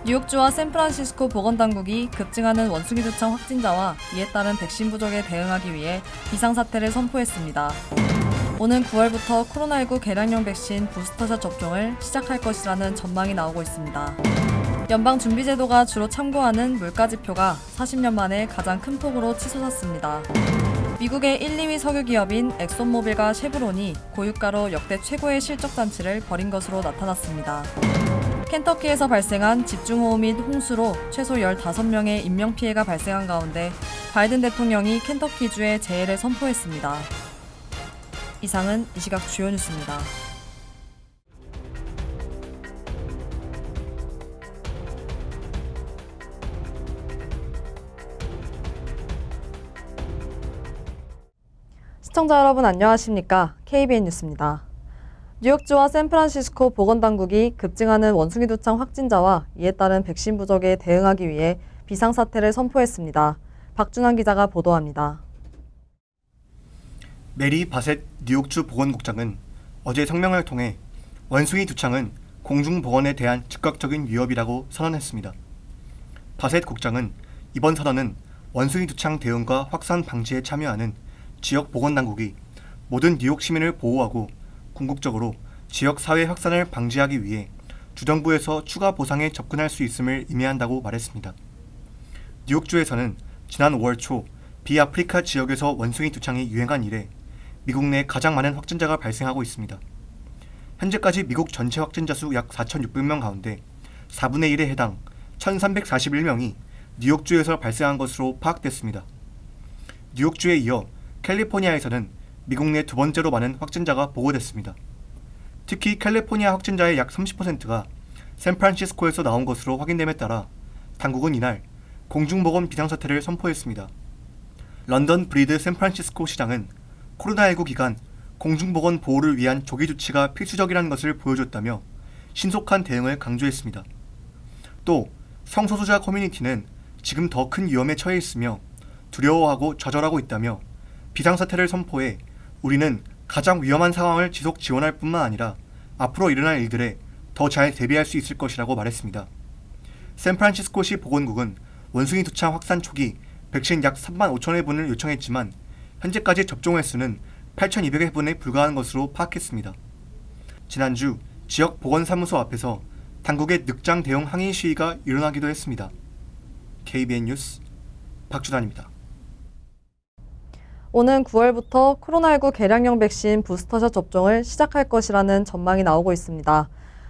뉴욕주와 샌프란시스코 보건당국이 급증하는 원숭이 두창 확진자와 이에 따른 백신 부족에 대응하기 위해 비상사태를 선포했습니다. 오는 9월부터 코로나19 개량용 백신 부스터샷 접종을 시작할 것이라는 전망이 나오고 있습니다. 연방준비제도가 주로 참고하는 물가지표가 40년 만에 가장 큰 폭으로 치솟았습니다. 미국의 1, 2위 석유기업인 엑손모빌과 쉐브론이 고유가로 역대 최고의 실적 잔치를 벌인 것으로 나타났습니다. 켄터키에서 발생한 집중호우 및 홍수로 최소 15명의 인명피해가 발생한 가운데 바이든 대통령이 켄터키주에 재해를 선포했습니다. 이상은 이 시각 주요 뉴스입니다. 시청자 여러분 안녕하십니까? KBN 뉴스입니다. 뉴욕주와 샌프란시스코 보건당국이 급증하는 원숭이 두창 확진자와 이에 따른 백신 부족에 대응하기 위해 비상사태를 선포했습니다. 박준환 기자가 보도합니다. 메리 바셋 뉴욕주 보건국장은 어제 성명을 통해 원숭이 두창은 공중보건에 대한 즉각적인 위협이라고 선언했습니다. 바셋 국장은 이번 선언은 원숭이 두창 대응과 확산 방지에 참여하는 지역 보건당국이 모든 뉴욕 시민을 보호하고 궁극적으로 지역 사회 확산을 방지하기 위해 주정부에서 추가 보상에 접근할 수 있음을 의미한다고 말했습니다. 뉴욕주에서는 지난 5월 초 비아프리카 지역에서 원숭이 두창이 유행한 이래 미국 내 가장 많은 확진자가 발생하고 있습니다. 현재까지 미국 전체 확진자 수 약 4,600명 가운데 4분의 1에 해당 1,341명이 뉴욕주에서 발생한 것으로 파악됐습니다. 뉴욕주에 이어 캘리포니아에서는 미국 내 두 번째로 많은 확진자가 보고됐습니다. 특히 캘리포니아 확진자의 약 30%가 샌프란시스코에서 나온 것으로 확인됨에 따라 당국은 이날 공중보건 비상사태를 선포했습니다. 런던 브리드 샌프란시스코 시장은 코로나19 기간 공중보건 보호를 위한 조기 조치가 필수적이라는 것을 보여줬다며 신속한 대응을 강조했습니다. 또 성소수자 커뮤니티는 지금 더 큰 위험에 처해 있으며 두려워하고 좌절하고 있다며 비상사태를 선포해 우리는 가장 위험한 상황을 지속 지원할 뿐만 아니라 앞으로 일어날 일들에 더 잘 대비할 수 있을 것이라고 말했습니다. 샌프란시스코시 보건국은 원숭이 두창 확산 초기 백신 약 3만 5천 회분을 요청했지만 현재까지 접종 횟수는 8,200회분에 불과한 것으로 파악했습니다. 지난주 지역 보건사무소 앞에서 당국의 늑장 대응 항의 시위가 일어나기도 했습니다. KBN 뉴스 박준환입니다. 오는 9월부터 코로나19 개량용 백신 부스터샷 접종을 시작할 것이라는 전망이 나오고 있습니다.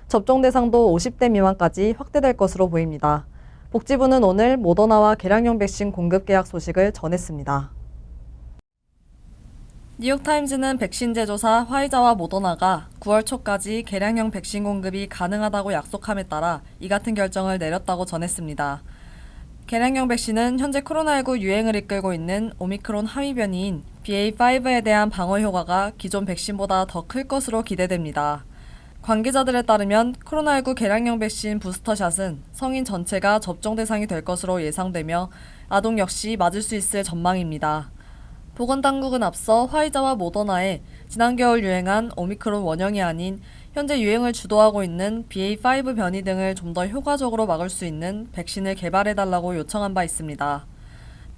접종 대상도 50대 미만까지 확대될 것으로 보입니다. 복지부는 오늘 모더나와 개량용 백신 공급 계약 소식을 전했습니다. 뉴욕타임즈는 백신 제조사 화이자와 모더나가 9월 초까지 개량용 백신 공급이 가능하다고 약속함에 따라 이 같은 결정을 내렸다고 전했습니다. 개량용 백신은 현재 코로나19 유행을 이끌고 있는 오미크론 하위 변이인 BA.5에 대한 방어 효과가 기존 백신보다 더 클 것으로 기대됩니다. 관계자들에 따르면 코로나19 개량용 백신 부스터샷은 성인 전체가 접종 대상이 될 것으로 예상되며 아동 역시 맞을 수 있을 전망입니다. 보건당국은 앞서 화이자와 모더나에 지난 겨울 유행한 오미크론 원형이 아닌 현재 유행을 주도하고 있는 BA.5 변이 등을 좀 더 효과적으로 막을 수 있는 백신을 개발해달라고 요청한 바 있습니다.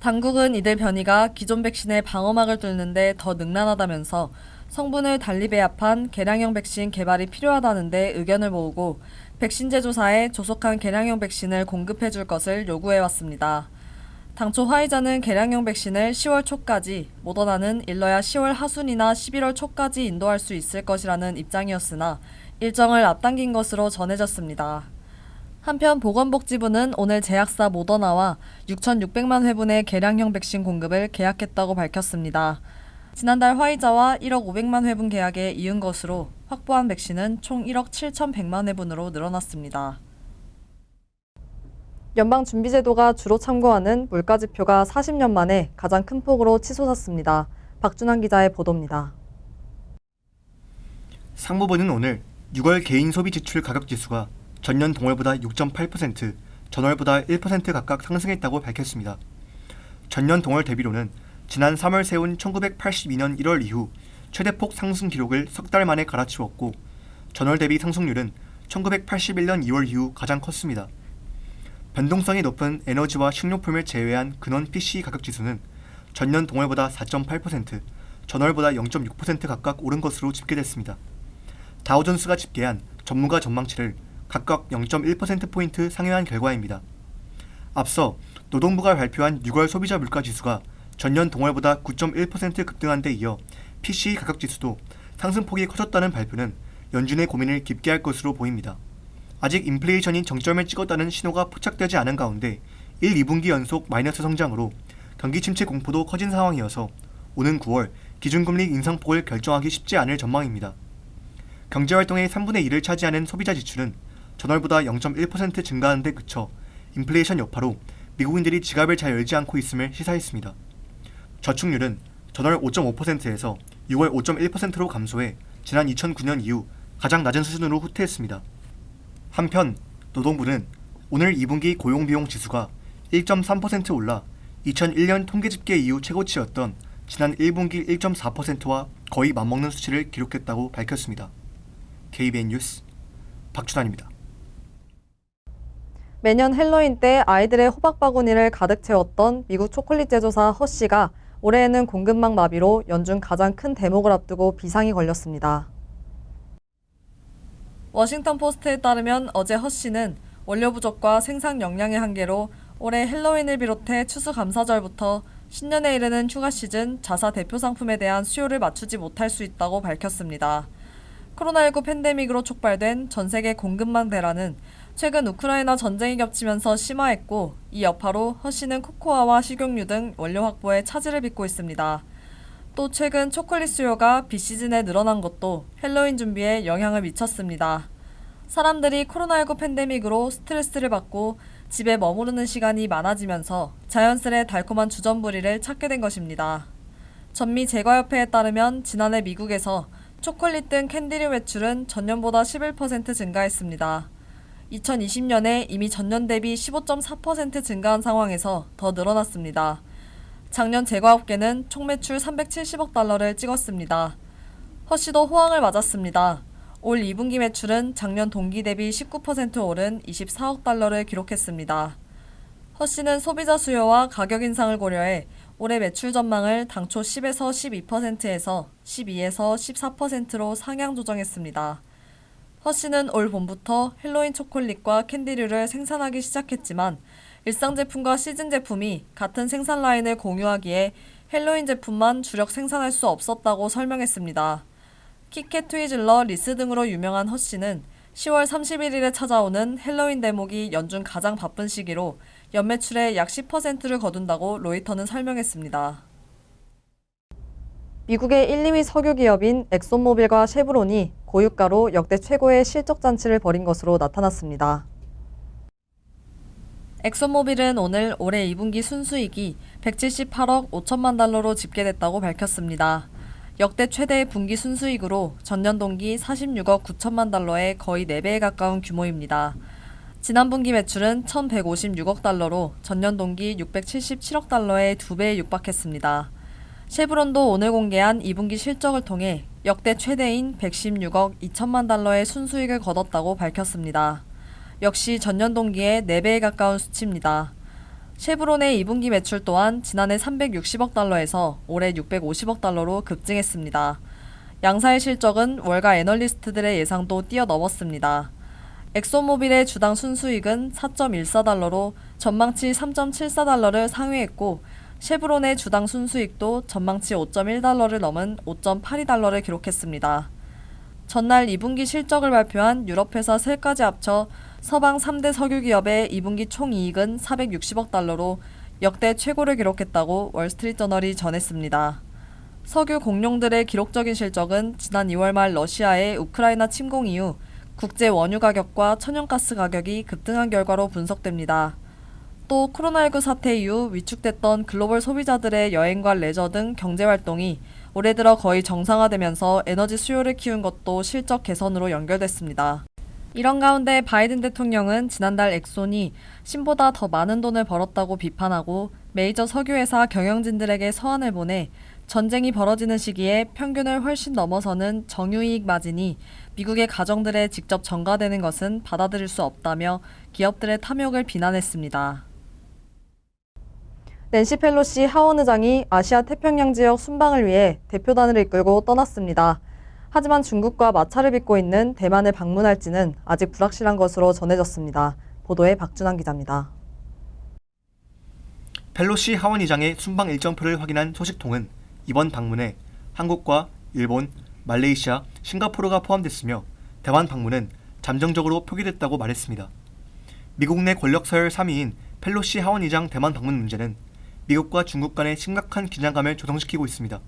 당국은 이들 변이가 기존 백신의 방어막을 뚫는 데 더 능란하다면서 성분을 달리 배합한 개량형 백신 개발이 필요하다는 데 의견을 모으고 백신 제조사에 조속한 개량형 백신을 공급해 줄 것을 요구해왔습니다. 당초 화이자는 개량형 백신을 10월 초까지, 모더나는 일러야 10월 하순이나 11월 초까지 인도할 수 있을 것이라는 입장이었으나 일정을 앞당긴 것으로 전해졌습니다. 한편 보건복지부는 오늘 제약사 모더나와 6,600만 회분의 개량형 백신 공급을 계약했다고 밝혔습니다. 지난달 화이자와 1억 500만 회분 계약에 이은 것으로 확보한 백신은 총 1억 7,100만 회분으로 늘어났습니다. 연방준비제도가 주로 참고하는 물가지표가 40년 만에 가장 큰 폭으로 치솟았습니다. 박준환 기자의 보도입니다. 상무부는 오늘 6월 개인 소비 지출 가격 지수가 전년 동월보다 6.8%, 전월보다 1% 각각 상승했다고 밝혔습니다. 전년 동월 대비로는 지난 3월 세운 1982년 1월 이후 최대폭 상승 기록을 석 달 만에 갈아치웠고 전월 대비 상승률은 1981년 2월 이후 가장 컸습니다. 변동성이 높은 에너지와 식료품을 제외한 근원 PCE 가격 지수는 전년 동월보다 4.8%, 전월보다 0.6% 각각 오른 것으로 집계됐습니다. 다우존스가 집계한 전문가 전망치를 각각 0.1%포인트 상회한 결과입니다. 앞서 노동부가 발표한 6월 소비자 물가 지수가 전년 동월보다 9.1% 급등한 데 이어 PCE 가격 지수도 상승폭이 커졌다는 발표는 연준의 고민을 깊게 할 것으로 보입니다. 아직 인플레이션이 정점을 찍었다는 신호가 포착되지 않은 가운데 1, 2분기 연속 마이너스 성장으로 경기 침체 공포도 커진 상황이어서 오는 9월 기준금리 인상폭을 결정하기 쉽지 않을 전망입니다. 경제활동의 3분의 1을 차지하는 소비자 지출은 전월보다 0.1% 증가하는 데 그쳐 인플레이션 여파로 미국인들이 지갑을 잘 열지 않고 있음을 시사했습니다. 저축률은 전월 5.5%에서 6월 5.1%로 감소해 지난 2009년 이후 가장 낮은 수준으로 후퇴했습니다. 한편 노동부는 오늘 2분기 고용비용 지수가 1.3% 올라 2001년 통계집계 이후 최고치였던 지난 1분기 1.4%와 거의 맞먹는 수치를 기록했다고 밝혔습니다. KBN 뉴스 박준환입니다. 매년 헬로윈 때 아이들의 호박 바구니를 가득 채웠던 미국 초콜릿 제조사 허쉬가 올해에는 공급망 마비로 연중 가장 큰 대목을 앞두고 비상이 걸렸습니다. 워싱턴 포스트에 따르면 어제 허쉬는 원료 부족과 생산 역량의 한계로 올해 헬로윈을 비롯해 추수감사절부터 신년에 이르는 휴가 시즌 자사 대표 상품에 대한 수요를 맞추지 못할 수 있다고 밝혔습니다. 코로나19 팬데믹으로 촉발된 전 세계 공급망 대란은 최근 우크라이나 전쟁이 겹치면서 심화했고 이 여파로 허쉬는 코코아와 식용유 등 원료 확보에 차질을 빚고 있습니다. 또 최근 초콜릿 수요가 비시즌에 늘어난 것도 헬로윈 준비에 영향을 미쳤습니다. 사람들이 코로나19 팬데믹으로 스트레스를 받고 집에 머무르는 시간이 많아지면서 자연스레 달콤한 주전부리를 찾게 된 것입니다. 전미 제과협회에 따르면 지난해 미국에서 초콜릿 등 캔디류 매출은 전년보다 11% 증가했습니다. 2020년에 이미 전년 대비 15.4% 증가한 상황에서 더 늘어났습니다. 작년 제과업계는 총 매출 370억 달러를 찍었습니다. 허쉬도 호황을 맞았습니다. 올 2분기 매출은 작년 동기 대비 19% 오른 24억 달러를 기록했습니다. 허쉬는 소비자 수요와 가격 인상을 고려해 올해 매출 전망을 당초 10에서 12%에서 12에서 14%로 상향 조정했습니다. 허쉬는 올 봄부터 헬로윈 초콜릿과 캔디류를 생산하기 시작했지만 일상 제품과 시즌 제품이 같은 생산 라인을 공유하기에 헬로윈 제품만 주력 생산할 수 없었다고 설명했습니다. 키캣 트위즐러, 리스 등으로 유명한 허쉬는 10월 31일에 찾아오는 헬로윈 대목이 연중 가장 바쁜 시기로 연매출의 약 10%를 거둔다고 로이터는 설명했습니다. 미국의 1, 2위 석유 기업인 엑손모빌과 쉐브론이 고유가로 역대 최고의 실적 잔치를 벌인 것으로 나타났습니다. 엑손모빌은 오늘 올해 2분기 순수익이 178억 5천만 달러로 집계됐다고 밝혔습니다. 역대 최대의 분기 순수익으로 전년 동기 46억 9천만 달러의 거의 4배에 가까운 규모입니다. 지난 분기 매출은 1,156억 달러로 전년 동기 677억 달러의 2배에 육박했습니다. 쉐브론도 오늘 공개한 2분기 실적을 통해 역대 최대인 116억 2천만 달러의 순수익을 거뒀다고 밝혔습니다. 역시 전년 동기의 4배에 가까운 수치입니다. 쉐브론의 2분기 매출 또한 지난해 360억 달러에서 올해 650억 달러로 급증했습니다. 양사의 실적은 월가 애널리스트들의 예상도 뛰어넘었습니다. 엑소모빌의 주당 순수익은 4.14달러로 전망치 3.74달러를 상회했고 쉐브론의 주당 순수익도 전망치 5.1달러를 넘은 5.82달러를 기록했습니다. 전날 2분기 실적을 발표한 유럽회사 셀까지 합쳐 서방 3대 석유기업의 2분기 총이익은 460억 달러로 역대 최고를 기록했다고 월스트리트저널이 전했습니다. 석유 공룡들의 기록적인 실적은 지난 2월 말 러시아의 우크라이나 침공 이후 국제 원유 가격과 천연가스 가격이 급등한 결과로 분석됩니다. 또 코로나19 사태 이후 위축됐던 글로벌 소비자들의 여행과 레저 등 경제활동이 올해 들어 거의 정상화되면서 에너지 수요를 키운 것도 실적 개선으로 연결됐습니다. 이런 가운데 바이든 대통령은 지난달 엑손이 신보다 더 많은 돈을 벌었다고 비판하고 메이저 석유회사 경영진들에게 서한을 보내 전쟁이 벌어지는 시기에 평균을 훨씬 넘어서는 정유이익 마진이 미국의 가정들에 직접 전가되는 것은 받아들일 수 없다며 기업들의 탐욕을 비난했습니다. 낸시 펠로시 하원 의장이 아시아 태평양 지역 순방을 위해 대표단을 이끌고 떠났습니다. 하지만 중국과 마찰을 빚고 있는 대만을 방문할지는 아직 불확실한 것으로 전해졌습니다. 보도에 박준환 기자입니다. 펠로시 하원의장의 순방 일정표를 확인한 소식통은 이번 방문에 한국과 일본, 말레이시아, 싱가포르가 포함됐으며 대만 방문은 잠정적으로 표기됐다고 말했습니다. 미국 내 권력 서열 3위인 펠로시 하원의장 대만 방문 문제는 미국과 중국 간의 심각한 긴장감을 조성시키고 있습니다.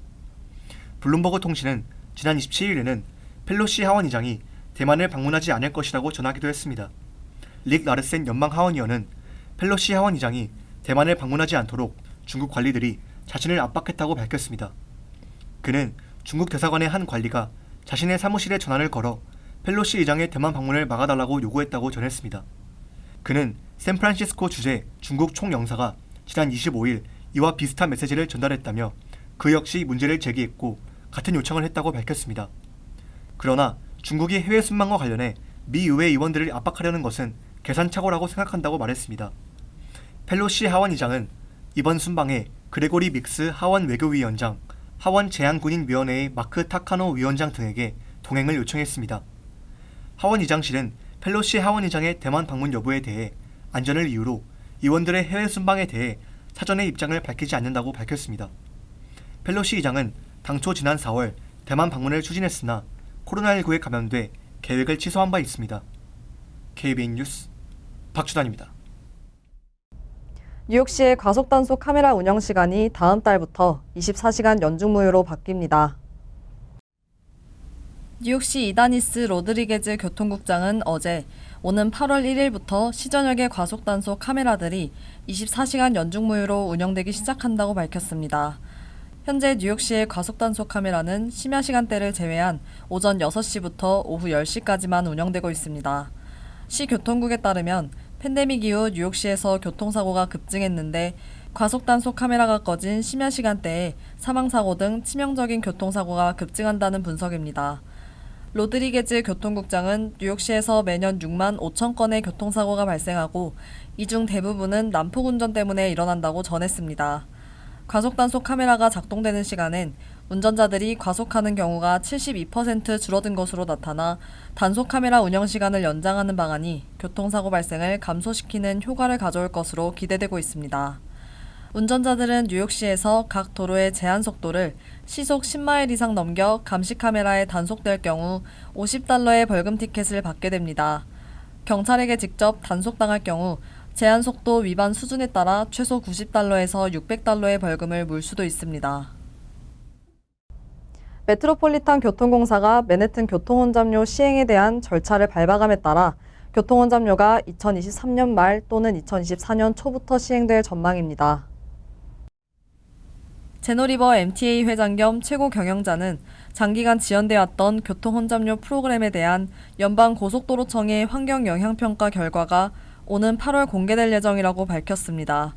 블룸버그 통신은 지난 27일에는 펠로시 하원의장이 대만을 방문하지 않을 것이라고 전하기도 했습니다. 릭 라르센 연방 하원의원은 펠로시 하원의장이 대만을 방문하지 않도록 중국 관리들이 자신을 압박했다고 밝혔습니다. 그는 중국 대사관의 한 관리가 자신의 사무실에 전화를 걸어 펠로시 의장의 대만 방문을 막아달라고 요구했다고 전했습니다. 그는 샌프란시스코 주재 중국 총영사가 지난 25일 이와 비슷한 메시지를 전달했다며 그 역시 문제를 제기했고 같은 요청을 했다고 밝혔습니다. 그러나 중국이 해외 순방과 관련해 미 의회 의원들을 압박하려는 것은 계산착오라고 생각한다고 말했습니다. 펠로시 하원의장은 이번 순방에 그레고리 믹스 하원 외교위원장, 하원 제한군인위원회의 마크 타카노 위원장 등에게 동행을 요청했습니다. 하원의장실은 펠로시 하원의장의 대만 방문 여부에 대해 안전을 이유로 의원들의 해외 순방에 대해 사전에 입장을 밝히지 않는다고 밝혔습니다. 펠로시 의장은 당초 지난 4월 대만 방문을 추진했으나 코로나19에 감염돼 계획을 취소한 바 있습니다. KBN 뉴스 박주단입니다. 뉴욕시의 과속단속 카메라 운영 시간이 다음 달부터 24시간 연중무휴로 바뀝니다. 뉴욕시 이다니스 로드리게즈 교통국장은 어제 오는 8월 1일부터 시저녁의 과속단속 카메라들이 24시간 연중무휴로 운영되기 시작한다고 밝혔습니다. 현재 뉴욕시의 과속단속 카메라는 심야 시간대를 제외한 오전 6시부터 오후 10시까지만 운영되고 있습니다. 시 교통국에 따르면 팬데믹 이후 뉴욕시에서 교통사고가 급증했는데 과속단속 카메라가 꺼진 심야 시간대에 사망사고 등 치명적인 교통사고가 급증한다는 분석입니다. 로드리게즈 교통국장은 뉴욕시에서 매년 6만 5천 건의 교통사고가 발생하고 이 중 대부분은 난폭운전 때문에 일어난다고 전했습니다. 과속단속 카메라가 작동되는 시간엔 운전자들이 과속하는 경우가 72% 줄어든 것으로 나타나 단속 카메라 운영 시간을 연장하는 방안이 교통사고 발생을 감소시키는 효과를 가져올 것으로 기대되고 있습니다. 운전자들은 뉴욕시에서 각 도로의 제한 속도를 시속 10마일 이상 넘겨 감시 카메라에 단속될 경우 $50의 벌금 티켓을 받게 됩니다. 경찰에게 직접 단속당할 경우 제한 속도 위반 수준에 따라 최소 $90에서 $600의 벌금을 물 수도 있습니다. 메트로폴리탄 교통공사가 맨해튼 교통혼잡료 시행에 대한 절차를 밟아감에 따라 교통혼잡료가 2023년 말 또는 2024년 초부터 시행될 전망입니다. 제노리버 MTA 회장 겸 최고 경영자는 장기간 지연되어 왔던 교통혼잡료 프로그램에 대한 연방고속도로청의 환경영향평가 결과가 오는 8월 공개될 예정이라고 밝혔습니다.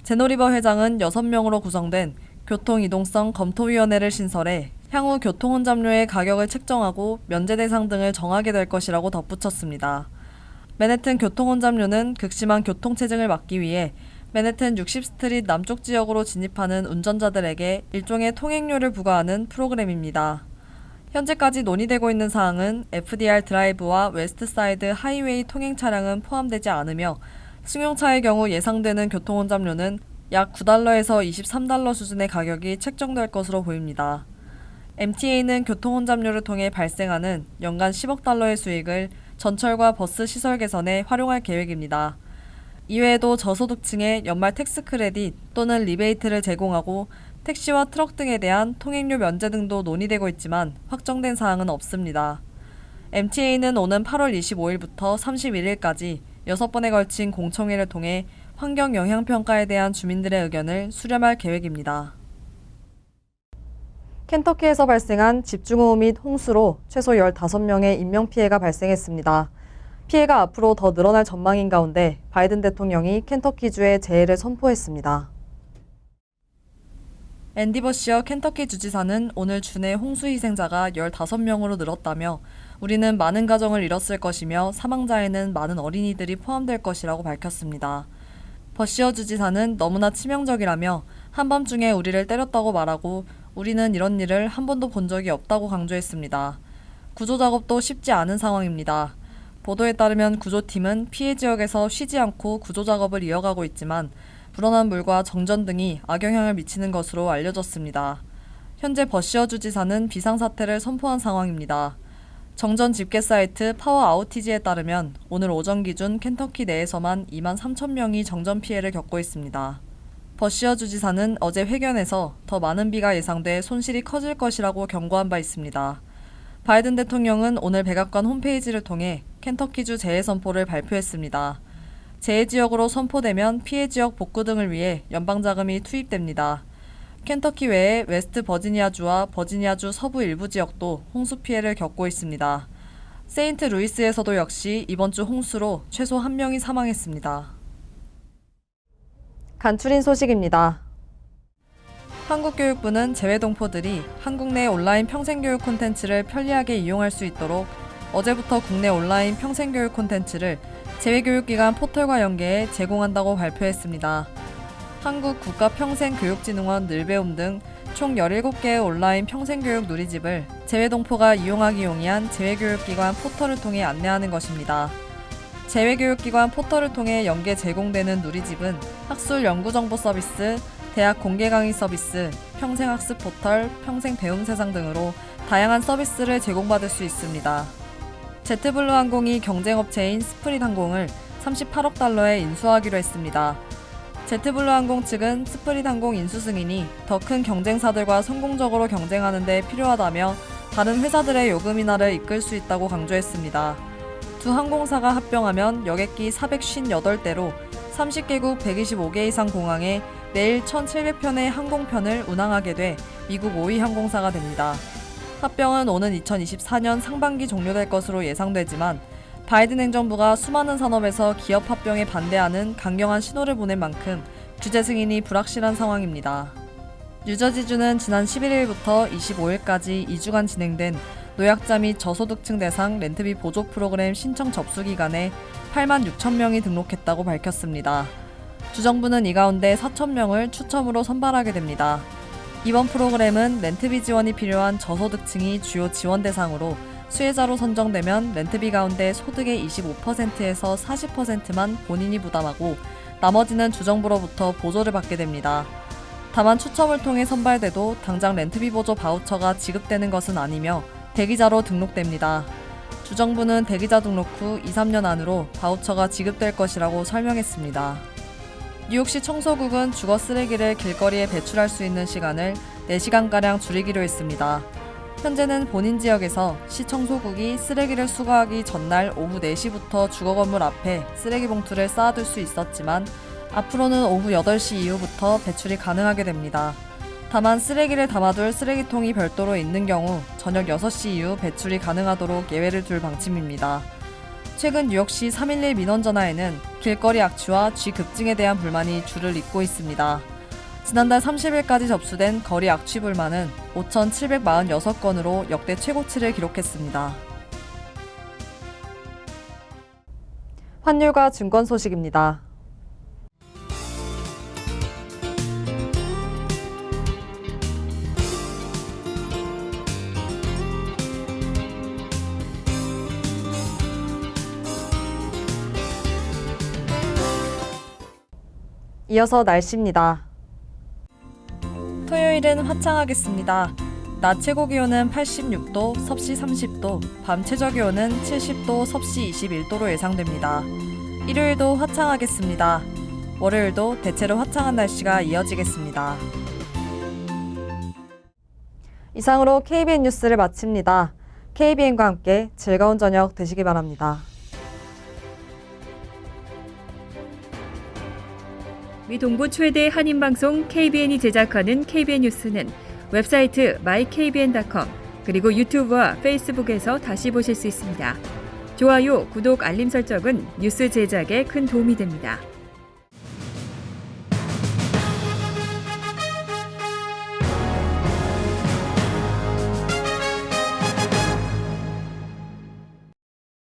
제노리버 회장은 6명으로 구성된 교통이동성 검토위원회를 신설해 향후 교통혼잡료의 가격을 책정하고 면제 대상 등을 정하게 될 것이라고 덧붙였습니다. 맨해튼 교통혼잡료는 극심한 교통체증을 막기 위해 맨해튼 60스트리트 남쪽 지역으로 진입하는 운전자들에게 일종의 통행료를 부과하는 프로그램입니다. 현재까지 논의되고 있는 사항은 FDR 드라이브와 웨스트사이드 하이웨이 통행 차량은 포함되지 않으며 승용차의 경우 예상되는 교통혼잡료는 약 $9에서 $23 수준의 가격이 책정될 것으로 보입니다. MTA는 교통혼잡료를 통해 발생하는 연간 $10억 수익을 전철과 버스 시설 개선에 활용할 계획입니다. 이외에도 저소득층에 연말 텍스 크레딧 또는 리베이트를 제공하고 택시와 트럭 등에 대한 통행료 면제 등도 논의되고 있지만 확정된 사항은 없습니다. MTA는 오는 8월 25일부터 31일까지 6번에 걸친 공청회를 통해 환경 영향평가에 대한 주민들의 의견을 수렴할 계획입니다. 켄터키에서 발생한 집중호우 및 홍수로 최소 15명의 인명피해가 발생했습니다. 피해가 앞으로 더 늘어날 전망인 가운데 바이든 대통령이 켄터키주에 재해를 선포했습니다. 앤디 버시어 켄터키 주지사는 오늘 주내 홍수 희생자가 15명으로 늘었다며 우리는 많은 가정을 잃었을 것이며 사망자에는 많은 어린이들이 포함될 것이라고 밝혔습니다. 버시어 주지사는 너무나 치명적이라며 한밤중에 우리를 때렸다고 말하고 우리는 이런 일을 한 번도 본 적이 없다고 강조했습니다. 구조 작업도 쉽지 않은 상황입니다. 보도에 따르면 구조팀은 피해 지역에서 쉬지 않고 구조 작업을 이어가고 있지만 불어난 물과 정전 등이 악영향을 미치는 것으로 알려졌습니다. 현재 버시어 주지사는 비상사태를 선포한 상황입니다. 정전 집계 사이트 파워 아우티지에 따르면 오늘 오전 기준 켄터키 내에서만 2만 3천 명이 정전 피해를 겪고 있습니다. 버시어 주지사는 어제 회견에서 더 많은 비가 예상돼 손실이 커질 것이라고 경고한 바 있습니다. 바이든 대통령은 오늘 백악관 홈페이지를 통해 켄터키주 재해 선포를 발표했습니다. 재해 지역으로 선포되면 피해 지역 복구 등을 위해 연방 자금이 투입됩니다. 켄터키 외에 웨스트 버지니아주와 버지니아주 서부 일부 지역도 홍수 피해를 겪고 있습니다. 세인트 루이스에서도 역시 이번 주 홍수로 최소 1명이 사망했습니다. 간추린 소식입니다. 한국교육부는 재외동포들이 한국 내 온라인 평생교육 콘텐츠를 편리하게 이용할 수 있도록 어제부터 국내 온라인 평생교육 콘텐츠를 재외교육기관 포털과 연계해 제공한다고 발표했습니다. 한국국가평생교육진흥원 늘배움 등 총 17개의 온라인 평생교육 누리집을 재외동포가 이용하기 용이한 재외교육기관 포털을 통해 안내하는 것입니다. 재외교육기관 포털을 통해 연계 제공되는 누리집은 학술 연구정보 서비스, 대학 공개 강의 서비스, 평생학습 포털, 평생배움세상 등으로 다양한 서비스를 제공받을 수 있습니다. 제트블루항공이 경쟁업체인 스프릿항공을 38억 달러에 인수하기로 했습니다. 제트블루항공 측은 스프릿항공 인수 승인이 더 큰 경쟁사들과 성공적으로 경쟁하는 데 필요하다며 다른 회사들의 요금 인하를 이끌 수 있다고 강조했습니다. 두 항공사가 합병하면 여객기 458대로 30개국 125개 이상 공항에 매일 1,700편의 항공편을 운항하게 돼 미국 5위 항공사가 됩니다. 합병은 오는 2024년 상반기 종료될 것으로 예상되지만 바이든 행정부가 수많은 산업에서 기업 합병에 반대하는 강경한 신호를 보낸 만큼 규제 승인이 불확실한 상황입니다. 뉴저지주는 지난 11일부터 25일까지 2주간 진행된 노약자 및 저소득층 대상 렌트비 보조 프로그램 신청 접수 기간에 8만 6천 명이 등록했다고 밝혔습니다. 주정부는 이 가운데 4천 명을 추첨으로 선발하게 됩니다. 이번 프로그램은 렌트비 지원이 필요한 저소득층이 주요 지원 대상으로 수혜자로 선정되면 렌트비 가운데 소득의 25%에서 40%만 본인이 부담하고 나머지는 주정부로부터 보조를 받게 됩니다. 다만 추첨을 통해 선발돼도 당장 렌트비 보조 바우처가 지급되는 것은 아니며 대기자로 등록됩니다. 주정부는 대기자 등록 후 2-3년 안으로 바우처가 지급될 것이라고 설명했습니다. 뉴욕시 청소국은 주거 쓰레기를 길거리에 배출할 수 있는 시간을 4시간가량 줄이기로 했습니다. 현재는 본인 지역에서 시 청소국이 쓰레기를 수거하기 전날 오후 4시부터 주거 건물 앞에 쓰레기 봉투를 쌓아둘 수 있었지만 앞으로는 오후 8시 이후부터 배출이 가능하게 됩니다. 다만 쓰레기를 담아둘 쓰레기통이 별도로 있는 경우 저녁 6시 이후 배출이 가능하도록 예외를 둘 방침입니다. 최근 뉴욕시 311 민원 전화에는 길거리 악취와 쥐 급증에 대한 불만이 줄을 잇고 있습니다. 지난달 30일까지 접수된 거리 악취 불만은 5,746건으로 역대 최고치를 기록했습니다. 환율과 증권 소식입니다. 이어서 날씨입니다. 토요일은 화창하겠습니다. 낮 최고 기온은 86도, 섭씨 30도, 밤 최저 기온은 70도, 섭씨 21도로 예상됩니다. 일요일도 화창하겠습니다. 월요일도 대체로 화창한 날씨가 이어지겠습니다. 이상으로 KBN 뉴스를 마칩니다. KBN과 함께 즐거운 저녁 되시기 바랍니다. 미 동부 최대 한인방송 KBN이 제작하는 KBN 뉴스는 웹사이트 mykbn.com 그리고 유튜브와 페이스북에서 다시 보실 수 있습니다. 좋아요, 구독, 알림 설정은 뉴스 제작에 큰 도움이 됩니다.